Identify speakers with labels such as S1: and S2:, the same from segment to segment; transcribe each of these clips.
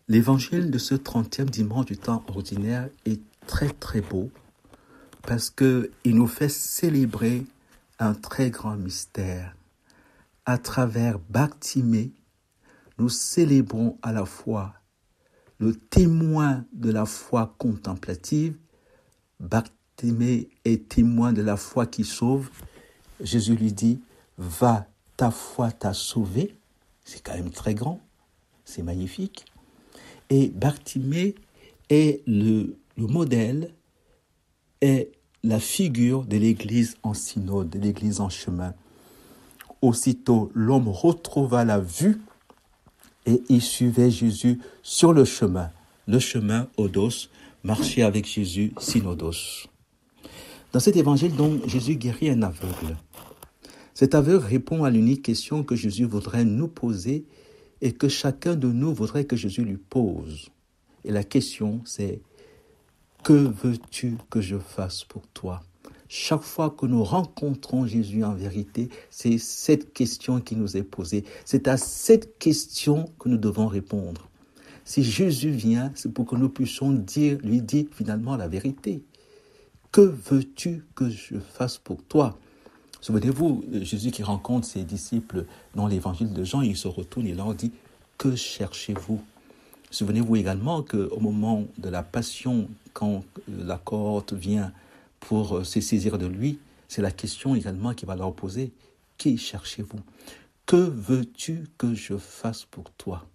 S1: L'évangile de ce 30e dimanche du temps ordinaire est très très beau parce qu'il nous fait célébrer un très grand mystère. À travers Bartimée, nous célébrons à la fois le témoin de la foi contemplative. Bartimée est témoin de la foi qui sauve. Jésus lui dit, va, ta foi t'a sauvé. C'est quand même très grand, c'est magnifique. Et Bartimée est le modèle, est la figure de l'Église en synode, de l'Église en chemin. Aussitôt, l'homme retrouva la vue et il suivait Jésus sur le chemin odos, marcher avec Jésus synodos. Dans cet évangile, donc, Jésus guérit un aveugle. Cet aveugle répond à l'unique question que Jésus voudrait nous poser et que chacun de nous voudrait que Jésus lui pose. Et la question, c'est « Que veux-tu que je fasse pour toi ?» Chaque fois que nous rencontrons Jésus en vérité, c'est cette question qui nous est posée. C'est à cette question que nous devons répondre. Si Jésus vient, c'est pour que nous puissions lui dire finalement la vérité. Que veux-tu que je fasse pour toi ? Souvenez-vous, Jésus qui rencontre ses disciples dans l'évangile de Jean, il se retourne et leur dit « Que cherchez-vous » Souvenez-vous également qu'au moment de la passion, quand la cohorte vient pour se saisir de lui, c'est la question également qu'il va leur poser. Qui cherchez-vous ? Que veux-tu que je fasse pour toi ?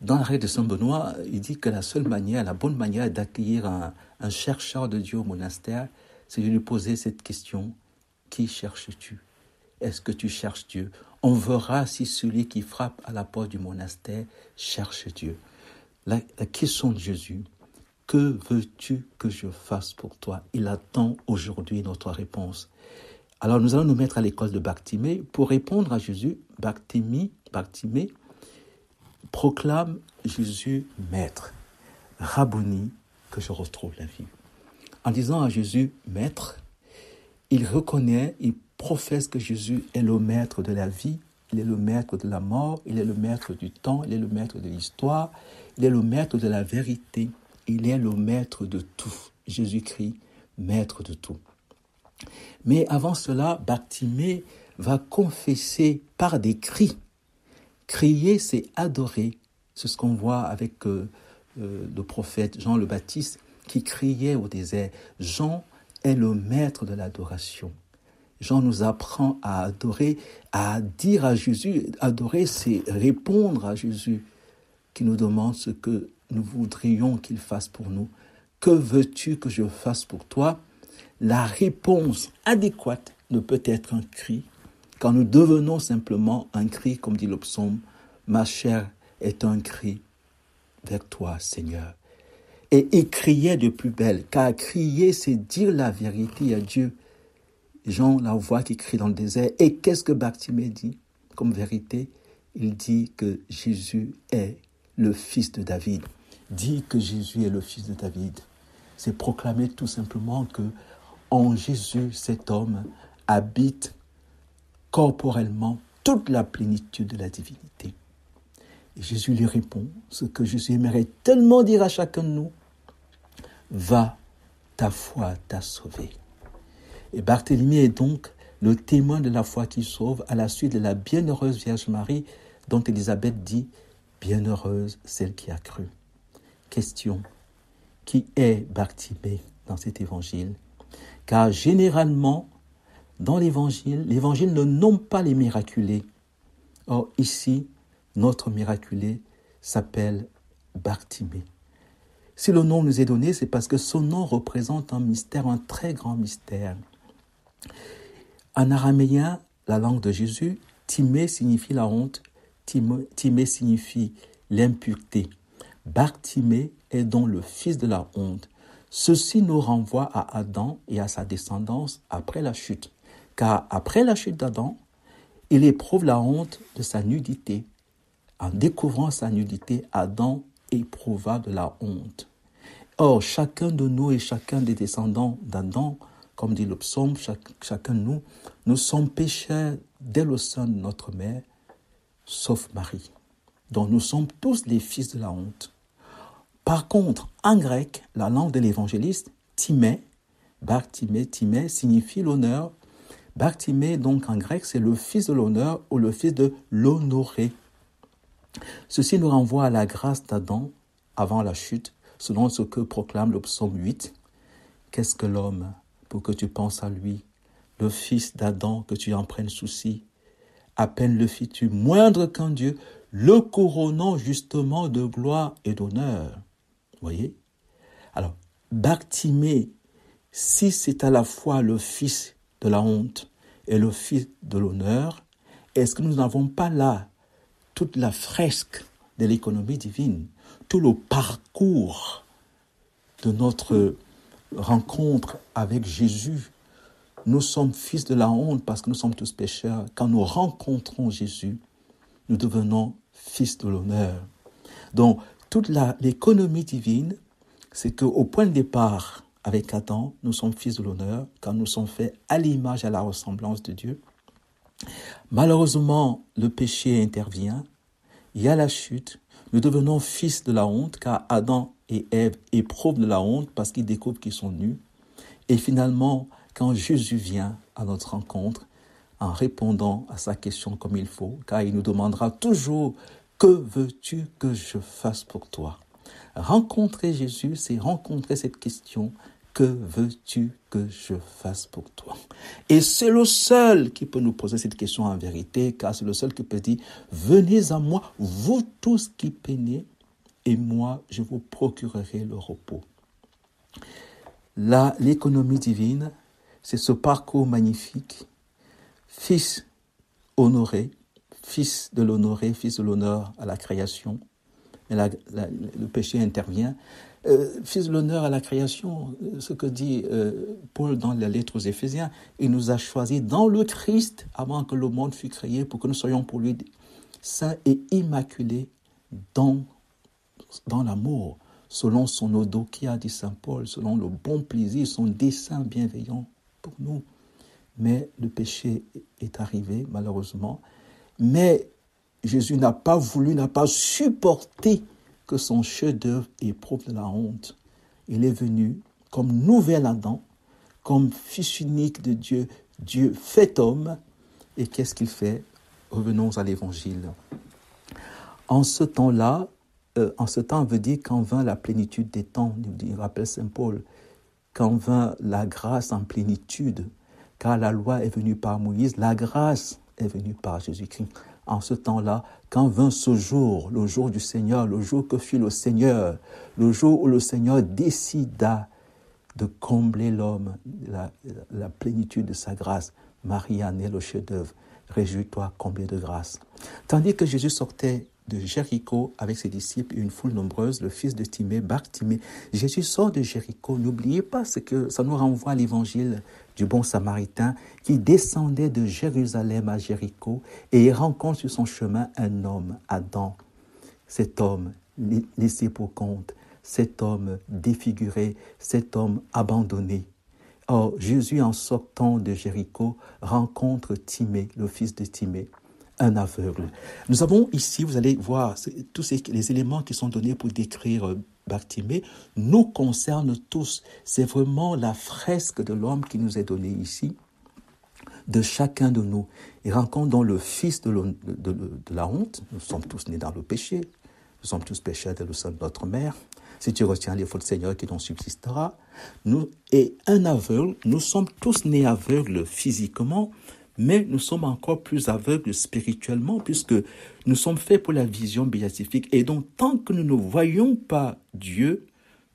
S1: Dans l'arrêt de Saint Benoît, il dit que la bonne manière d'accueillir un chercheur de Dieu au monastère, c'est de lui poser cette question. Qui cherches-tu ? Est-ce que tu cherches Dieu ? On verra si celui qui frappe à la porte du monastère cherche Dieu. La question de Jésus, que veux-tu que je fasse pour toi ? Il attend aujourd'hui notre réponse. Alors nous allons nous mettre à l'école de Bartimée. Pour répondre à Jésus, Bartimée proclame Jésus maître. Rabboni, que je retrouve la vie. En disant à Jésus maître, il reconnaît, il professe que Jésus est le maître de la vie, il est le maître de la mort, il est le maître du temps, il est le maître de l'histoire, il est le maître de la vérité, il est le maître de tout. Jésus-Christ, maître de tout. Mais avant cela, Bartimée va confesser par des cris. Crier, c'est adorer. C'est ce qu'on voit avec le prophète Jean le Baptiste qui criait au désert. Jean est le maître de l'adoration. Jean nous apprend à adorer, à dire à Jésus. Adorer, c'est répondre à Jésus qui nous demande ce que nous voudrions qu'il fasse pour nous. Que veux-tu que je fasse pour toi ? La réponse adéquate ne peut être un cri. Quand nous devenons simplement un cri, comme dit le psaume, ma chair est un cri vers toi, Seigneur. Et il criait de plus belle, car crier, c'est dire la vérité à Dieu. Jean la voix qui crie dans le désert. Et qu'est-ce que Bartimée dit comme vérité ? Il dit que Jésus est le fils de David. Dit que Jésus est le fils de David. C'est proclamer tout simplement que en Jésus, cet homme habite corporellement toute la plénitude de la divinité. Et Jésus lui répond, ce que Jésus aimerait tellement dire à chacun de nous, va, ta foi t'a sauvé. Et Barthélemy est donc le témoin de la foi qui sauve à la suite de la bienheureuse Vierge Marie dont Élisabeth dit « Bienheureuse celle qui a cru ». Question, qui est Bartimée dans cet évangile ? Car généralement, dans l'évangile ne nomme pas les miraculés. Or ici, notre miraculé s'appelle Bartimée. Si le nom nous est donné, c'est parce que son nom représente un mystère, un très grand mystère. En araméen, la langue de Jésus, Timée signifie la honte, Timée signifie l'impureté. Bartimée est donc le fils de la honte. Ceci nous renvoie à Adam et à sa descendance après la chute. Car après la chute d'Adam, il éprouve la honte de sa nudité. En découvrant sa nudité, Adam éprouva de la honte. Or, chacun de nous et chacun des descendants d'Adam, comme dit le psaume, chacun de nous sommes pécheurs dès le sein de notre mère, sauf Marie. Donc nous sommes tous les fils de la honte. Par contre, en grec, la langue de l'évangéliste, Timée, Bartimée, Timée signifie l'honneur. Bartimée, donc en grec, c'est le fils de l'honneur ou le fils de l'honoré. Ceci nous renvoie à la grâce d'Adam avant la chute, selon ce que proclame le psaume 8. Qu'est-ce que l'homme pour que tu penses à lui? Le fils d'Adam que tu en prennes souci. À peine le fis-tu moindre qu'un Dieu, le couronnant justement de gloire et d'honneur. Vous voyez? Alors, Bartimée, si c'est à la fois le fils de la honte et le fils de l'honneur, est-ce que nous n'avons pas là toute la fresque de l'économie divine, tout le parcours de notre rencontre avec Jésus? Nous sommes fils de la honte parce que nous sommes tous pécheurs. Quand nous rencontrons Jésus, nous devenons fils de l'honneur. Donc, toute l'économie divine, c'est qu'au point de départ, avec Adam, nous sommes fils de l'honneur, quand nous sommes faits à l'image et à la ressemblance de Dieu. Malheureusement, le péché intervient, il y a la chute, nous devenons fils de la honte, car Adam et Ève éprouvent de la honte parce qu'ils découvrent qu'ils sont nus. Et finalement, quand Jésus vient à notre rencontre, en répondant à sa question comme il faut, car il nous demandera toujours « Que veux-tu que je fasse pour toi ?» Rencontrer Jésus, c'est rencontrer cette question « Que veux-tu que je fasse pour toi ?» Et c'est le seul qui peut nous poser cette question en vérité, car c'est le seul qui peut dire « Venez à moi, vous tous qui peinez, et moi je vous procurerai le repos. » L'économie divine, c'est ce parcours magnifique, fils honoré, fils de l'honoré, fils de l'honneur à la création. Et le péché intervient. Fils de l'honneur à la création, ce que dit Paul dans la lettre aux Éphésiens, il nous a choisis dans le Christ avant que le monde fût créé pour que nous soyons pour lui saints et immaculés dans l'amour, selon son odokia, dit Saint Paul, selon le bon plaisir, son dessein bienveillant pour nous. Mais le péché est arrivé, malheureusement. Mais Jésus n'a pas voulu, n'a pas supporté que son chef-d'œuvre éprouve de la honte. Il est venu comme nouvel Adam, comme fils unique de Dieu, Dieu fait homme. Et qu'est-ce qu'il fait? Revenons à l'Évangile. En ce temps-là, veut dire quand vint la plénitude des temps, il rappelle Saint Paul, quand vint la grâce en plénitude, car la loi est venue par Moïse, la grâce est venue par Jésus-Christ. En ce temps-là, quand vint ce jour, le jour du Seigneur, le jour que fut le Seigneur, le jour où le Seigneur décida de combler l'homme, la plénitude de sa grâce, Marie a né le chef-d'œuvre, réjouis-toi, comblé de grâce. Tandis que Jésus sortait de Jéricho avec ses disciples et une foule nombreuse, le fils de Timée, Bartimée. Jésus sort de Jéricho. N'oubliez pas ce que ça nous renvoie à l'évangile du bon Samaritain qui descendait de Jérusalem à Jéricho et il rencontre sur son chemin un homme, Adam. Cet homme laissé pour compte, cet homme défiguré, cet homme abandonné. Or, Jésus, en sortant de Jéricho, rencontre Timée, le fils de Timée, un aveugle. Nous avons ici, vous allez voir, tous les éléments qui sont donnés pour décrire Bartimée nous concernent tous. C'est vraiment la fresque de l'homme qui nous est donnée ici, de chacun de nous. Il rencontre donc le fils de la honte. Nous sommes tous nés dans le péché. Nous sommes tous pécheurs dès le sein de notre mère. Si tu retiens les fautes, Seigneur, qui t'en subsistera. Et un aveugle, nous sommes tous nés aveugles physiquement, mais nous sommes encore plus aveugles spirituellement, puisque nous sommes faits pour la vision béatifique. Et donc, tant que nous ne voyons pas Dieu,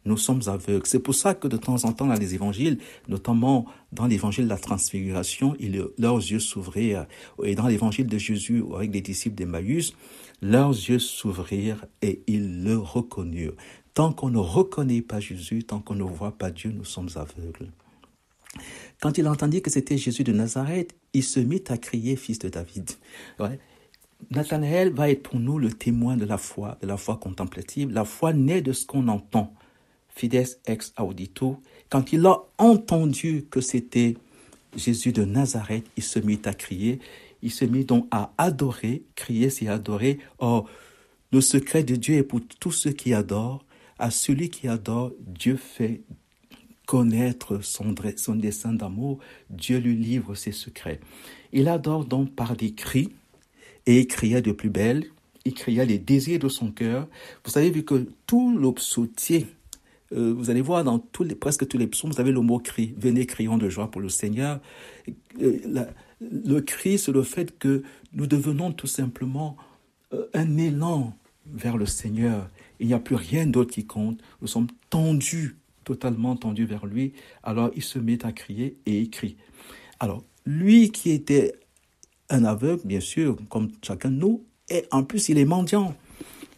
S1: nous sommes aveugles. C'est pour ça que de temps en temps, dans les évangiles, notamment dans l'évangile de la transfiguration, leurs yeux s'ouvrirent. Et dans l'évangile de Jésus, avec les disciples d'Emmaüs, leurs yeux s'ouvrirent et ils le reconnurent. Tant qu'on ne reconnaît pas Jésus, tant qu'on ne voit pas Dieu, nous sommes aveugles. Quand il entendit que c'était Jésus de Nazareth, il se mit à crier « Fils de David ». Ouais. Nathanaël va être pour nous le témoin de la foi contemplative, la foi née de ce qu'on entend. Fides ex audito. Quand il a entendu que c'était Jésus de Nazareth, il se mit à crier. Il se mit donc à adorer. Crier, c'est adorer. Or, Le secret de Dieu est pour tous ceux qui adorent. À celui qui adore, Dieu fait connaître son dessein d'amour. Dieu lui livre ses secrets. Il adore donc par des cris, et il criait de plus belle. Il criait les désirs de son cœur. Vous avez vu que tout le psautier, vous allez voir dans presque tous les psaumes, vous avez le mot cri. Venez, crions de joie pour le Seigneur. Le cri, c'est le fait que nous devenons tout simplement un élan vers le Seigneur. Il n'y a plus rien d'autre qui compte. Nous sommes tendus, totalement tendus vers lui. Alors il se met à crier et il crie. Alors, lui qui était un aveugle, bien sûr, comme chacun de nous, et en plus il est mendiant.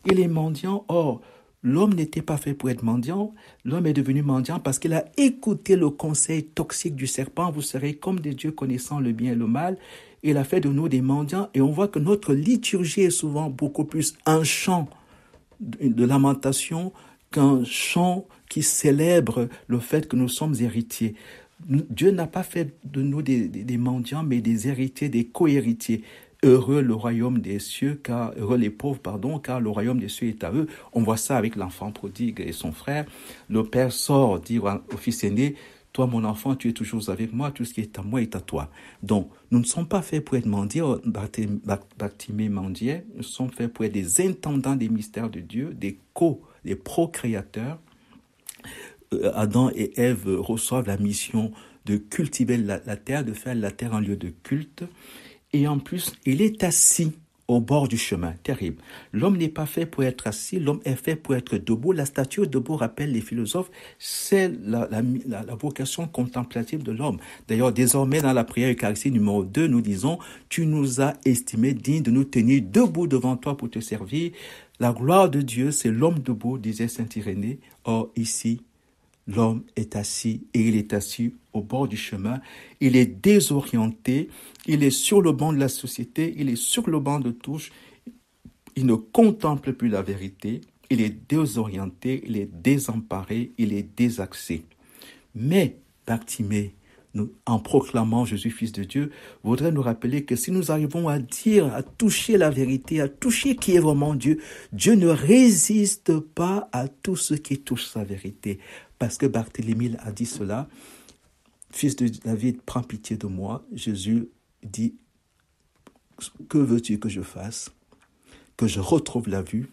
S1: Il est mendiant. Or, l'homme n'était pas fait pour être mendiant. L'homme est devenu mendiant parce qu'il a écouté le conseil toxique du serpent. Vous serez comme des dieux connaissant le bien et le mal. Il a fait de nous des mendiants. Et on voit que notre liturgie est souvent beaucoup plus un chant de lamentation qu'un chant qui célèbre le fait que nous sommes héritiers. Dieu n'a pas fait de nous des mendiants, mais des héritiers, des co-héritiers. Heureux le royaume des cieux, heureux les pauvres, car le royaume des cieux est à eux. On voit ça avec l'enfant prodigue et son frère. Le père sort dire au fils aîné, toi mon enfant, tu es toujours avec moi, tout ce qui est à moi est à toi. Donc, nous ne sommes pas faits pour être mendiants, Bartimée mendiait, nous sommes faits pour être des intendants des mystères de Dieu, des procréateurs. Adam et Ève reçoivent la mission de cultiver la terre, de faire la terre un lieu de culte. Et en plus, il est assis au bord du chemin. Terrible. L'homme n'est pas fait pour être assis, l'homme est fait pour être debout. La stature debout, rappelle les philosophes, c'est la vocation contemplative de l'homme. D'ailleurs, désormais, dans la prière eucharistique numéro 2, nous disons, tu nous as estimés dignes de nous tenir debout devant toi pour te servir. La gloire de Dieu, c'est l'homme debout, disait saint Irénée. Or, ici, l'homme est assis et il est assis au bord du chemin. Il est désorienté, il est sur le banc de la société, il est sur le banc de touche. Il ne contemple plus la vérité, il est désorienté, il est désemparé, il est désaxé. Mais Bartimée, en proclamant Jésus fils de Dieu, voudrait nous rappeler que si nous arrivons à dire, à toucher la vérité, à toucher qui est vraiment Dieu, Dieu ne résiste pas à tout ce qui touche sa vérité. Parce que Barthélemy a dit cela, fils de David, prends pitié de moi. Jésus dit, que veux-tu que je fasse? Que je retrouve la vue.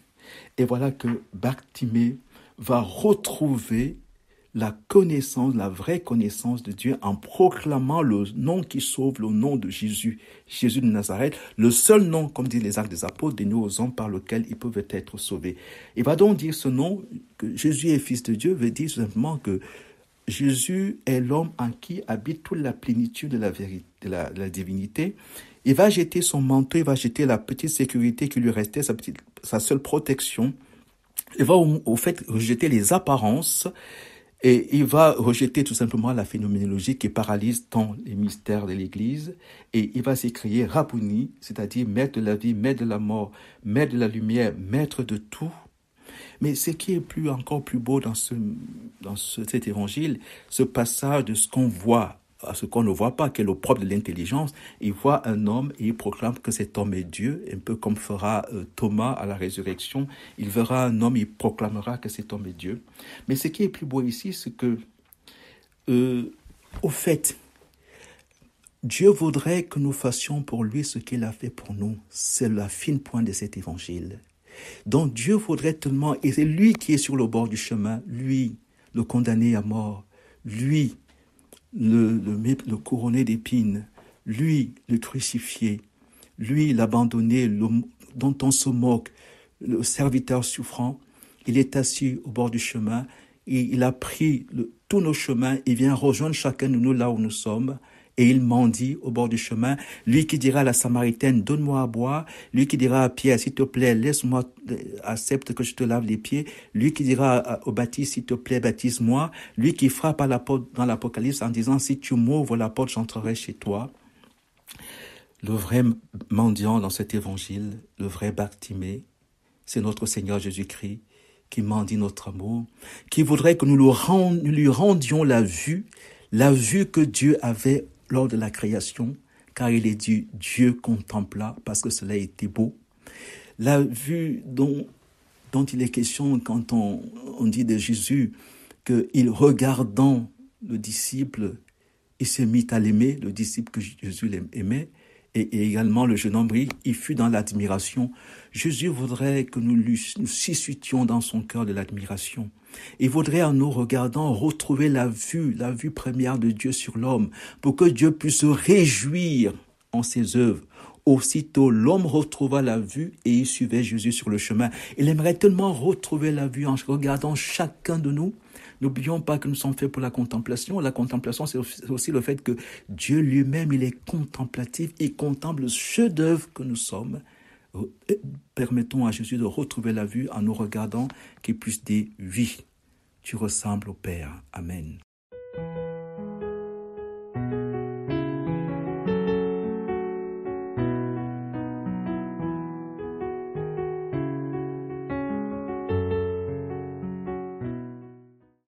S1: Et voilà que Bartimée va retrouver la connaissance, la vraie connaissance de Dieu en proclamant le nom qui sauve, le nom de Jésus, Jésus de Nazareth, le seul nom, comme disent les Actes des Apôtres, donné aux hommes par lequel ils peuvent être sauvés. Il va donc dire ce nom, que Jésus est fils de Dieu, veut dire simplement que Jésus est l'homme en qui habite toute la plénitude de la vérité, de la divinité. Il va jeter son manteau, il va jeter la petite sécurité qui lui restait, sa seule protection. Il va au fait rejeter les apparences. Et il va rejeter tout simplement la phénoménologie qui paralyse tant les mystères de l'Église. Et il va s'écrier Rabbouni, c'est-à-dire maître de la vie, maître de la mort, maître de la lumière, maître de tout. Mais ce qui est encore plus beau dans cet évangile, ce passage de ce qu'on voit à ce qu'on ne voit pas, qui est le propre de l'intelligence. Il voit un homme et il proclame que cet homme est Dieu, un peu comme fera Thomas à la résurrection. Il verra un homme et il proclamera que cet homme est Dieu. Mais ce qui est plus beau ici, c'est que, au fait, Dieu voudrait que nous fassions pour lui ce qu'il a fait pour nous. C'est la fine pointe de cet évangile. Donc Dieu voudrait tellement, et c'est lui qui est sur le bord du chemin, lui, le condamné à mort, lui, le couronné d'épines, lui, le crucifié, lui, l'abandonné, dont on se moque, le serviteur souffrant, il est assis au bord du chemin et il a pris tous nos chemins, il vient rejoindre chacun de nous là où nous sommes. Et il mendie au bord du chemin. Lui qui dira à la Samaritaine, donne-moi à boire. Lui qui dira à Pierre, s'il te plaît, laisse-moi, accepte que je te lave les pieds. Lui qui dira au Baptiste, s'il te plaît, baptise-moi. Lui qui frappe à la porte dans l'Apocalypse en disant, si tu m'ouvres la porte, j'entrerai chez toi. Le vrai mendiant dans cet évangile, le vrai Bartimée, c'est notre Seigneur Jésus-Christ qui mendie notre amour, qui voudrait que nous lui rendions la vue que Dieu avait lors de la création, car il est dit Dieu contempla parce que cela était beau. La vue dont il est question quand on dit de Jésus qu'il, regardant le disciple, il s'est mis à l'aimer, le disciple que Jésus aimait, et également le jeune homme, il fut dans l'admiration. Jésus voudrait que nous suscitions dans son cœur de l'admiration. Il voudrait, en nous regardant, retrouver la vue première de Dieu sur l'homme, pour que Dieu puisse se réjouir en ses œuvres. Aussitôt, l'homme retrouva la vue et il suivait Jésus sur le chemin. Il aimerait tellement retrouver la vue en regardant chacun de nous. N'oublions pas que nous sommes faits pour la contemplation. La contemplation, c'est aussi le fait que Dieu lui-même, il est contemplatif. Il contemple le chef-d'œuvre que nous sommes. Permettons à Jésus de retrouver la vue en nous regardant, qu'il puisse dire « Oui, tu ressembles au Père. » Amen.